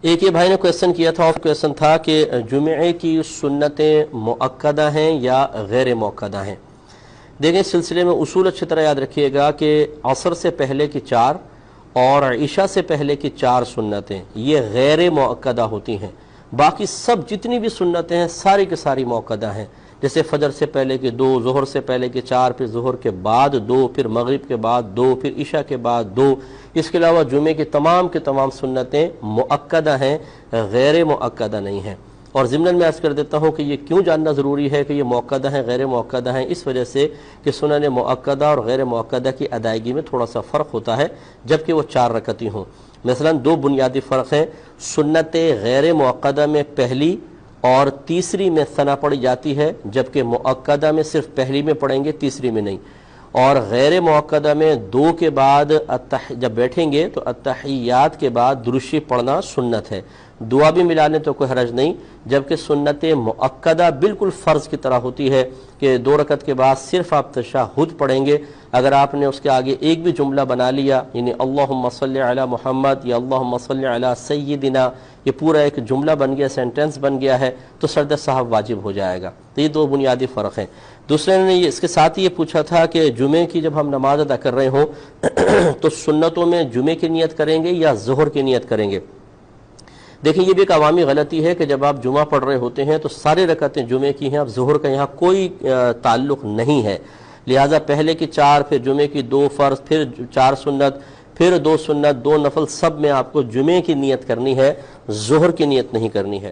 ایک یہ بھائی نے کویسچن کیا تھا، اور کویسچن تھا کہ جمعے کی سنتیں مؤکدہ ہیں یا غیر مؤکدہ ہیں۔ دیکھیں اس سلسلے میں اصول اچھی طرح یاد رکھیے گا کہ عصر سے پہلے کی 4 اور عشاء سے پہلے کی 4 سنتیں یہ غیر مؤکدہ ہوتی ہیں، باقی سب جتنی بھی سنتیں ہیں ساری کی ساری مؤکدہ ہیں، جیسے فجر سے پہلے کی 2، ظہر سے پہلے کی 4، پھر ظہر کے بعد 2، پھر مغرب کے بعد 2، پھر عشاء کے بعد 2۔ اس کے علاوہ جمعے کی تمام سنتیں مؤکدہ ہیں، غیر مؤکدہ نہیں ہیں۔ اور ضمن میں عرض کر دیتا ہوں کہ یہ کیوں جاننا ضروری ہے کہ یہ مؤکدہ ہیں غیر مؤکدہ ہیں، اس وجہ سے کہ سنن مؤکدہ اور غیر مؤکدہ کی ادائیگی میں تھوڑا سا فرق ہوتا ہے جبکہ وہ 4 رکعتی ہوں۔ مثلا 2 بنیادی فرق ہیں، سنت غیر مؤکدہ میں پہلی اور تیسری میں ثنا پڑھی جاتی ہے، جبکہ مؤکدہ میں صرف پہلی میں پڑھیں گے، تیسری میں نہیں۔ اور غیر مؤکدہ میں 2 کے بعد جب بیٹھیں گے تو التحیات کے بعد درود شریف پڑھنا سنت ہے، دعا بھی ملا لیں تو کوئی حرج نہیں، جبکہ سنت مؤکدہ بالکل فرض کی طرح ہوتی ہے کہ 2 رکعت کے بعد صرف آپ تشہد پڑھیں گے۔ اگر آپ نے اس کے آگے ایک بھی جملہ بنا لیا، یعنی اللہم صلی علی محمد یا اللہم صلی علی سیدنا، یہ پورا ایک جملہ بن گیا، سینٹنس بن گیا ہے، تو سجدہ صاحب واجب ہو جائے گا۔ تو یہ 2 بنیادی فرق ہیں۔ دوسرے نے اس کے ساتھ یہ پوچھا تھا کہ جمعے کی جب ہم نماز ادا کر رہے ہوں تو سنتوں میں جمعے کی نیت کریں گے یا ظہر کی نیت کریں گے؟ دیکھیں یہ بھی ایک عوامی غلطی ہے کہ جب آپ جمعہ پڑھ رہے ہوتے ہیں تو سارے رکعتیں جمعے کی ہیں، اب ظہر کا یہاں کوئی تعلق نہیں ہے، لہٰذا پہلے کی 4، پھر جمعے کی 2 فرض، پھر 4 سنت، پھر 2 سنت، 2 نفل، سب میں آپ کو جمعے کی نیت کرنی ہے، ظہر کی نیت نہیں کرنی ہے۔